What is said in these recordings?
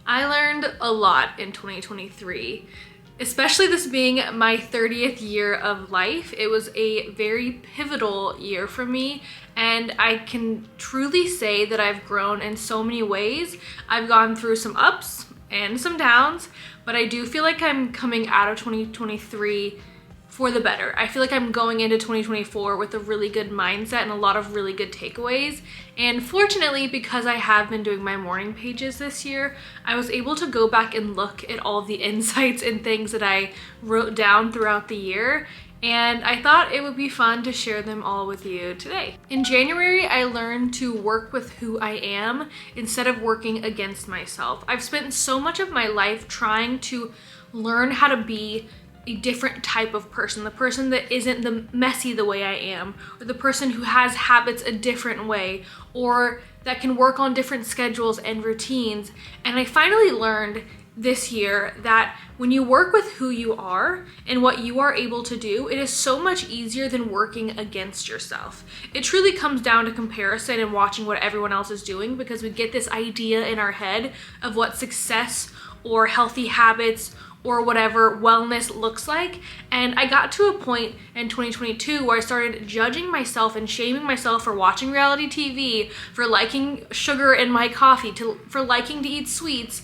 I learned a lot in 2023, especially this being my 30th year of life. It was a very pivotal year for me, and I can truly say that I've grown in so many ways. I've gone through some ups and some downs, but I do feel like I'm coming out of 2023 for the better. I feel like I'm going into 2024 with a really good mindset and a lot of really good takeaways. And fortunately, because I have been doing my morning pages this year, I was able to go back and look at all of the insights and things that I wrote down throughout the year. And I thought it would be fun to share them all with you today. In January, I learned to work with who I am instead of working against myself. I've spent so much of my life trying to learn how to be a different type of person, the person that isn't the messy the way I am, or the person who has habits a different way, or that can work on different schedules and routines. And I finally learned this year that when you work with who you are and what you are able to do, it is so much easier than working against yourself. It truly comes down to comparison and watching what everyone else is doing, because we get this idea in our head of what success or healthy habits or whatever wellness looks like. And I got to a point in 2022 where I started judging myself and shaming myself for watching reality TV, for liking sugar in my coffee, for liking to eat sweets,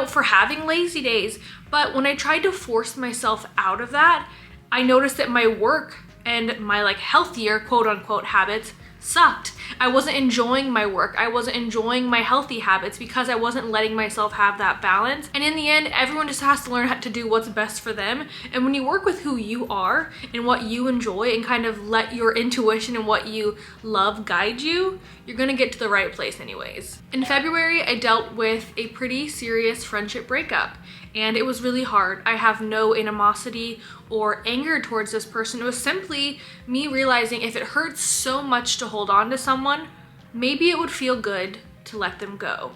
for having lazy days. But when I tried to force myself out of that, I noticed that my work and my healthier quote unquote habits sucked. I wasn't enjoying my work. I wasn't enjoying my healthy habits because I wasn't letting myself have that balance. And in the end, everyone just has to learn how to do what's best for them. And when you work with who you are and what you enjoy and kind of let your intuition and what you love guide you, you're gonna get to the right place anyways. In February, I dealt with a pretty serious friendship breakup, and it was really hard. I have no animosity or anger towards this person. It was simply me realizing if it hurts so much to hold on to someone, maybe it would feel good to let them go.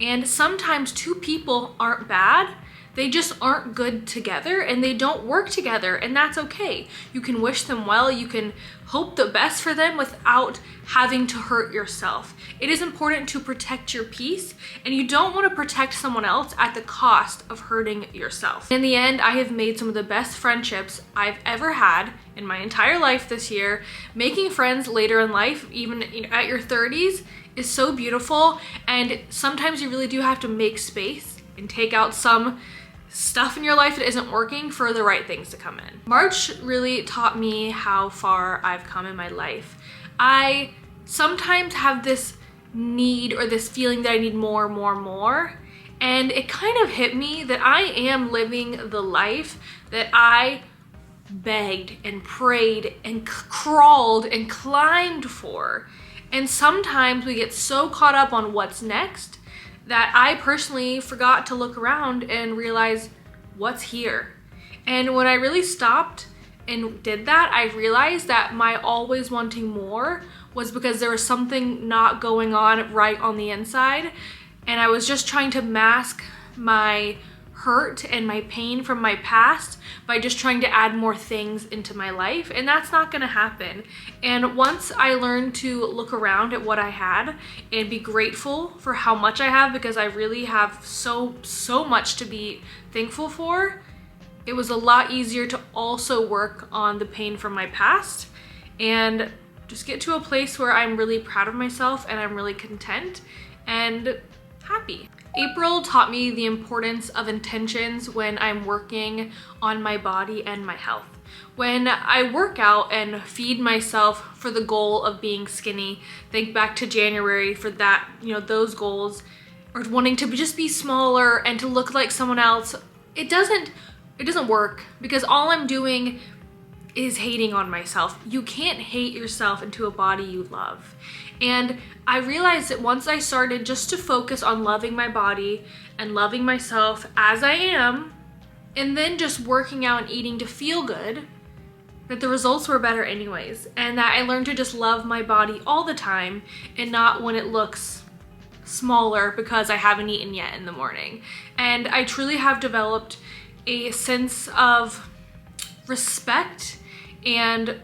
And sometimes two people aren't bad, they just aren't good together and they don't work together, and that's okay. You can wish them well, you can hope the best for them without having to hurt yourself. It is important to protect your peace, and you don't want to protect someone else at the cost of hurting yourself. In the end, I have made some of the best friendships I've ever had in my entire life this year. Making friends later in life, even at your 30s, is so beautiful, and sometimes you really do have to make space and take out some stuff in your life that isn't working for the right things to come in. March really taught me how far I've come in my life. I sometimes have this need or this feeling that I need more, and it kind of hit me that I am living the life that I begged and prayed and crawled and climbed for. And sometimes we get so caught up on what's next that I personally forgot to look around and realize what's here. And when I really stopped and did that, I realized that my always wanting more was because there was something not going on right on the inside, and I was just trying to mask my hurt and my pain from my past by just trying to add more things into my life, and that's not gonna happen. And once I learned to look around at what I had and be grateful for how much I have, because I really have so much to be thankful for, it was a lot easier to also work on the pain from my past and just get to a place where I'm really proud of myself and I'm really content and happy. April taught me the importance of intentions when I'm working on my body and my health. When I work out and feed myself for the goal of being skinny, think back to January for that, those goals, or wanting to just be smaller and to look like someone else, it doesn't work, because all I'm doing is hating on myself. You can't hate yourself into a body you love. And I realized that once I started just to focus on loving my body and loving myself as I am, and then just working out and eating to feel good, that the results were better anyways. And that I learned to just love my body all the time and not when it looks smaller because I haven't eaten yet in the morning. And I truly have developed a sense of respect and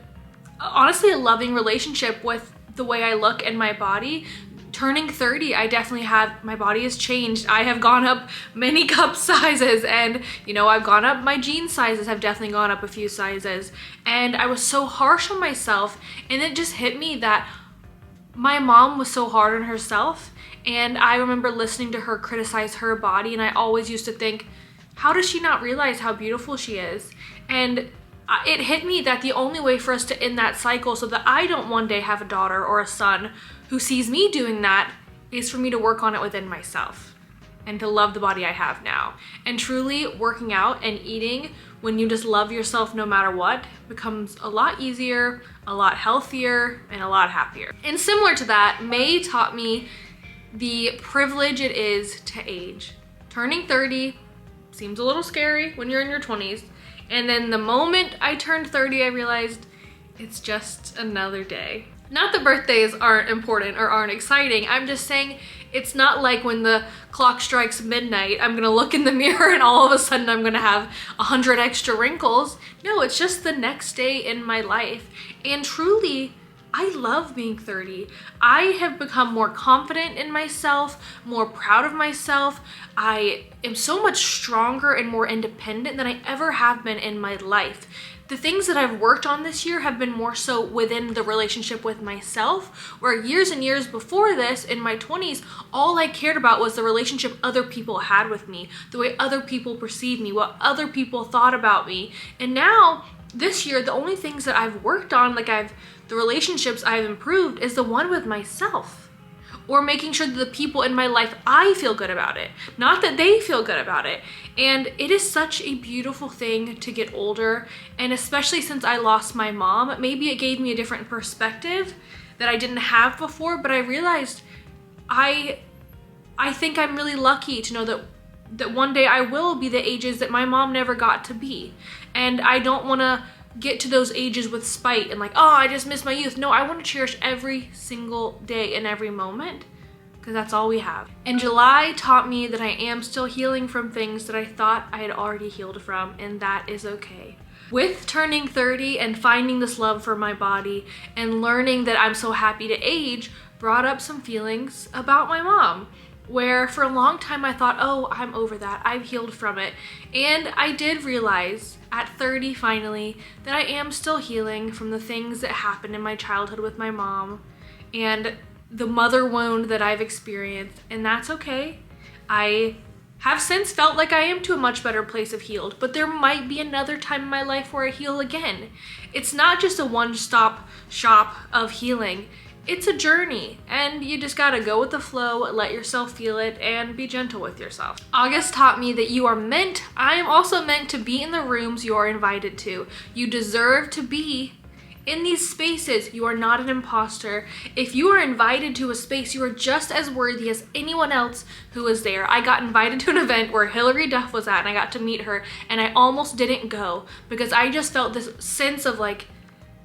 honestly a loving relationship with the way I look and my body, turning 30, I definitely have, my body has changed. I have gone up many cup sizes, and you know, I've gone up, my jean sizes have definitely gone up a few sizes. And I was so harsh on myself, and it just hit me that my mom was so hard on herself. And I remember listening to her criticize her body, and I always used to think, how does she not realize how beautiful she is? And it hit me that the only way for us to end that cycle so that I don't one day have a daughter or a son who sees me doing that is for me to work on it within myself and to love the body I have now. And truly, working out and eating when you just love yourself no matter what becomes a lot easier, a lot healthier, and a lot happier. And similar to that, May taught me the privilege it is to age. Turning 30 seems a little scary when you're in your 20s. And then the moment I turned 30, I realized it's just another day. Not that birthdays aren't important or aren't exciting. I'm just saying it's not like when the clock strikes midnight, I'm gonna look in the mirror and all of a sudden I'm gonna have 100 extra wrinkles. No, it's just the next day in my life. And truly, I love being 30. I have become more confident in myself, more proud of myself. I am so much stronger and more independent than I ever have been in my life. The things that I've worked on this year have been more so within the relationship with myself, where years and years before this, in my 20s, all I cared about was the relationship other people had with me, the way other people perceived me, what other people thought about me. And now, this year, the only things that I've worked on, the relationships I've improved, is the one with myself. Or making sure that the people in my life, I feel good about it, not that they feel good about it. And it is such a beautiful thing to get older, and especially since I lost my mom, maybe it gave me a different perspective that I didn't have before, but I realized I think I'm really lucky to know that one day I will be the ages that my mom never got to be. And I don't want to get to those ages with spite and like, oh, I just miss my youth. No, I want to cherish every single day and every moment, because that's all we have. And July taught me that I am still healing from things that I thought I had already healed from, and that is okay. With turning 30 and finding this love for my body and learning that I'm so happy to age brought up some feelings about my mom, where for a long time I thought, oh, I'm over that, I've healed from it. And I did realize at 30 finally that I am still healing from the things that happened in my childhood with my mom and the mother wound that I've experienced, and that's okay. I have since felt like I am to a much better place of healed, but there might be another time in my life where I heal again. It's not just a one-stop shop of healing. It's a journey, and you just gotta go with the flow, let yourself feel it, and be gentle with yourself. August taught me that I am also meant to be in the rooms you are invited to. You deserve to be in these spaces. You are not an imposter. If you are invited to a space, you are just as worthy as anyone else who is there. I got invited to an event where Hilary Duff was at, and I got to meet her, and I almost didn't go because I just felt this sense of like,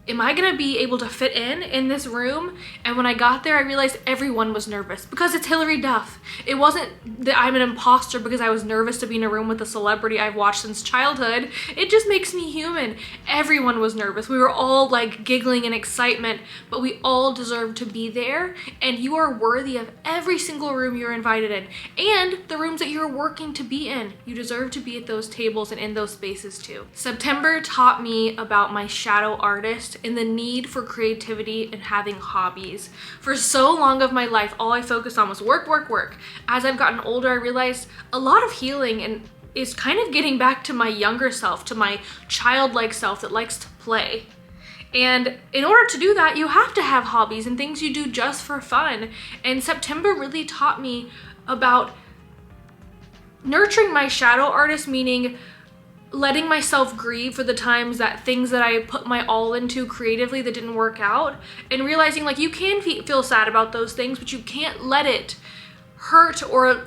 am I gonna be able to fit in this room? And when I got there, I realized everyone was nervous because it's Hilary Duff. It wasn't that I'm an imposter because I was nervous to be in a room with a celebrity I've watched since childhood. It just makes me human. Everyone was nervous. We were all like giggling in excitement, but we all deserve to be there. And you are worthy of every single room you're invited in, and the rooms that you're working to be in. You deserve to be at those tables and in those spaces too. September taught me about my shadow artist and the need for creativity and having hobbies. For so long of my life, all I focused on was work, work, work. As I've gotten older, I realized a lot of healing is kind of getting back to my younger self, to my childlike self that likes to play. And in order to do that, you have to have hobbies and things you do just for fun. And September really taught me about nurturing my shadow artist, meaning letting myself grieve for the times that things that I put my all into creatively that didn't work out, and realizing like you can feel sad about those things, but you can't let it hurt or,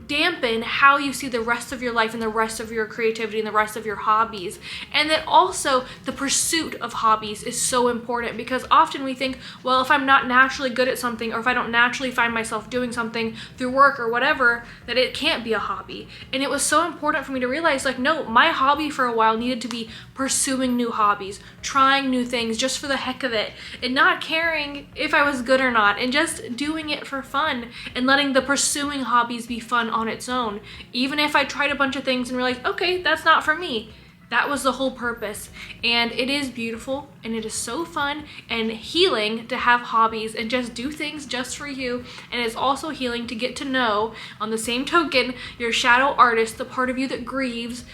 dampen how you see the rest of your life and the rest of your creativity and the rest of your hobbies. And that also the pursuit of hobbies is so important, because often we think, well, if I'm not naturally good at something, or if I don't naturally find myself doing something through work or whatever, that it can't be a hobby. And it was so important for me to realize, like, no, my hobby for a while needed to be pursuing new hobbies, trying new things just for the heck of it, and not caring if I was good or not, and just doing it for fun and letting the pursuing hobbies be fun on its own. Even if I tried a bunch of things and realized, okay, that's not for me. That was the whole purpose. And it is beautiful, and it is so fun and healing to have hobbies and just do things just for you. And it's also healing to get to know, on the same token, your shadow artist, the part of you that grieves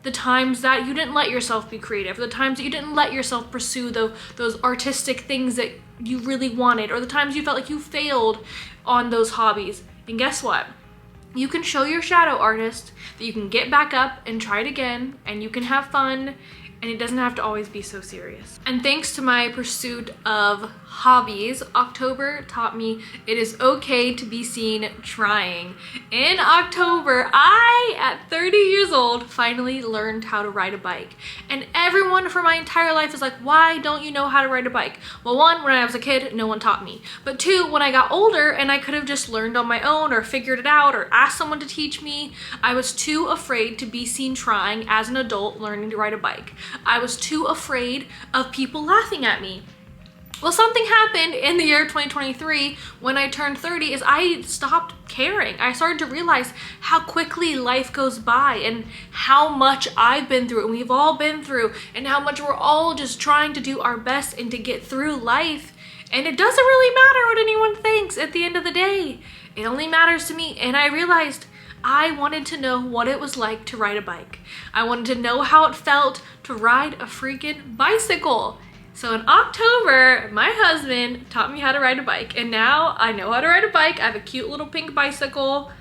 the times that you didn't let yourself be creative, the times that you didn't let yourself pursue those artistic things that you really wanted, or the times you felt like you failed on those hobbies. And guess what? You can show your shadow artist that you can get back up and try it again, and you can have fun, and it doesn't have to always be so serious. And thanks to my pursuit of hobbies, October taught me it is okay to be seen trying. In October, I, at 30 years old, finally learned how to ride a bike. And everyone for my entire life is like, why don't you know how to ride a bike? Well, one, when I was a kid, no one taught me. But two, when I got older and I could have just learned on my own or figured it out or asked someone to teach me, I was too afraid to be seen trying as an adult learning to ride a bike. I was too afraid of people laughing at me. Well, something happened in the year 2023 when I turned 30 is I stopped caring. I started to realize how quickly life goes by and how much I've been through and we've all been through, and how much we're all just trying to do our best and to get through life. And it doesn't really matter what anyone thinks at the end of the day. It only matters to me. And I realized I wanted to know what it was like to ride a bike. I wanted to know how it felt to ride a freaking bicycle. So in October, my husband taught me how to ride a bike, and now I know how to ride a bike. I have a cute little pink bicycle,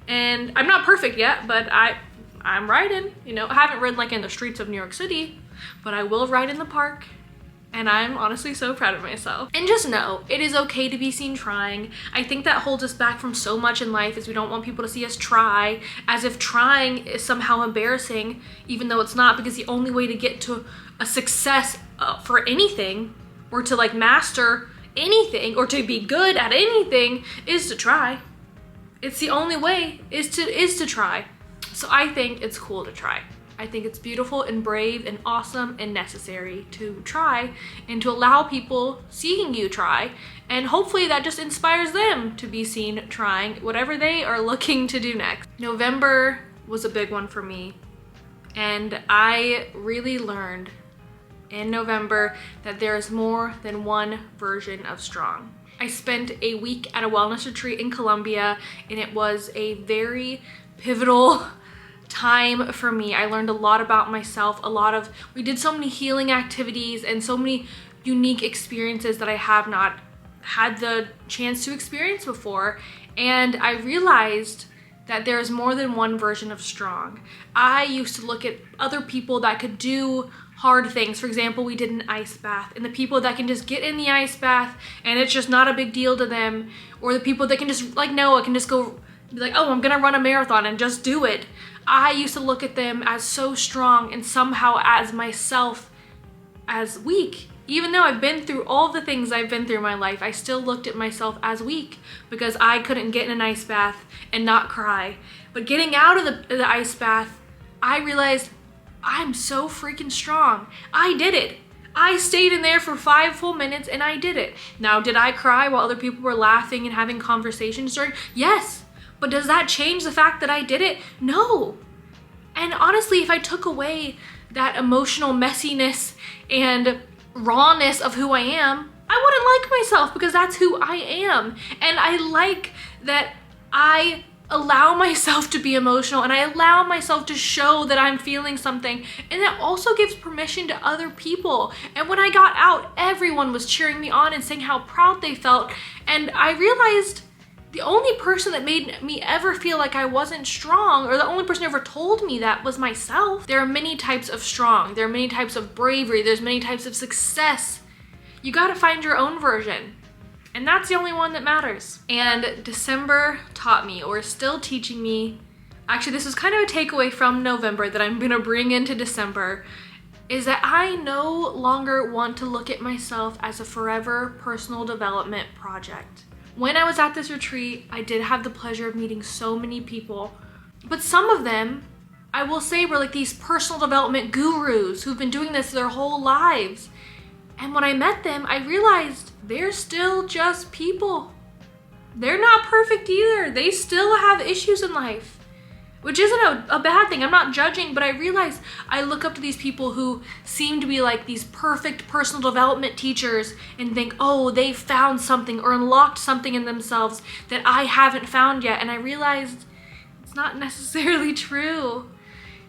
and I'm not perfect yet, but I'm riding. You know, I haven't ridden like in the streets of New York City, but I will ride in the park, and I'm honestly so proud of myself. And just know, it is okay to be seen trying. I think that holds us back from so much in life, is we don't want people to see us try, as if trying is somehow embarrassing, even though it's not, because the only way to get to a success for anything, or to like master anything, or to be good at anything, is to try. It's the only way, is to try. So I think it's cool to try. I think it's beautiful and brave and awesome and necessary to try, and to allow people seeing you try, and hopefully that just inspires them to be seen trying whatever they are looking to do next. November was a big one for me, and I really learned in November that there is more than one version of strong. I spent a week at a wellness retreat in Colombia, and it was a very pivotal time for me. I learned a lot about myself, we did so many healing activities and so many unique experiences that I have not had the chance to experience before. And I realized that there is more than one version of strong. I used to look at other people that could do hard things. For example, we did an ice bath, and the people that can just get in the ice bath and it's just not a big deal to them, or the people that can just, like Noah, can just go be like, oh, I'm gonna run a marathon and just do it. I used to look at them as so strong, and somehow as myself as weak. Even though I've been through all the things I've been through in my life, I still looked at myself as weak because I couldn't get in an ice bath and not cry. But getting out of the ice bath, I realized I'm so freaking strong. I did it. I stayed in there for 5 full minutes and I did it. Now, did I cry while other people were laughing and having conversations during? Yes. But does that change the fact that I did it? No. And honestly, if I took away that emotional messiness and rawness of who I am, I wouldn't like myself, because that's who I am. And I like that I allow myself to be emotional, and I allow myself to show that I'm feeling something, and that also gives permission to other people. And when I got out, everyone was cheering me on and saying how proud they felt, and I realized the only person that made me ever feel like I wasn't strong, or the only person who ever told me that, was myself. There are many types of strong. There are many types of bravery. There's many types of success. You gotta find your own version. And that's the only one that matters. And December taught me, or is still teaching me, actually this is kind of a takeaway from November that I'm gonna bring into December, is that I no longer want to look at myself as a forever personal development project. When I was at this retreat, I did have the pleasure of meeting so many people, but some of them, I will say, were like these personal development gurus who've been doing this their whole lives. And when I met them, I realized they're still just people. They're not perfect either. They still have issues in life, which isn't a bad thing. I'm not judging, but I realize I look up to these people who seem to be like these perfect personal development teachers and think, oh, they found something or unlocked something in themselves that I haven't found yet. And I realized it's not necessarily true.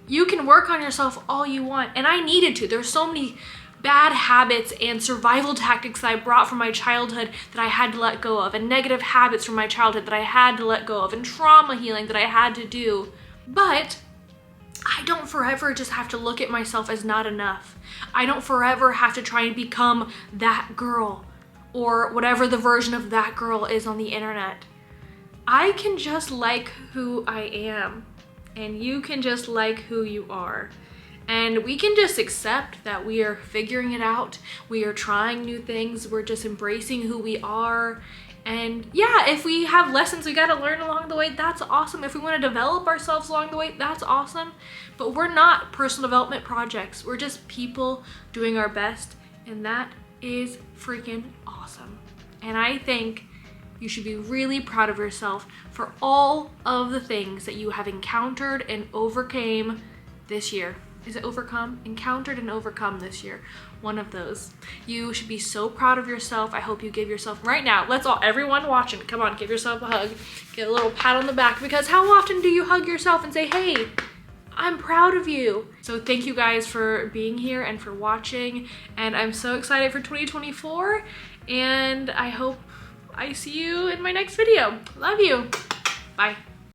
You can work on yourself all you want. And I needed to. There's so many bad habits and survival tactics that I brought from my childhood that I had to let go of, and negative habits from my childhood that I had to let go of, and trauma healing that I had to do. But I don't forever just have to look at myself as not enough. I don't forever have to try and become that girl or whatever the version of that girl is on the internet. I can just like who I am, and you can just like who you are. And we can just accept that we are figuring it out. We are trying new things. We're just embracing who we are. And yeah, if we have lessons we gotta learn along the way, that's awesome. If we wanna develop ourselves along the way, that's awesome. But we're not personal development projects. We're just people doing our best, and that is freaking awesome. And I think you should be really proud of yourself for all of the things that you have encountered and overcame this year. Is it overcome? Encountered and overcome this year. One of those. You should be so proud of yourself. I hope you give yourself, right now, let's all, everyone watching, come on, give yourself a hug. Get a little pat on the back, because how often do you hug yourself and say, hey, I'm proud of you? So thank you guys for being here and for watching. And I'm so excited for 2024. And I hope I see you in my next video. Love you. Bye.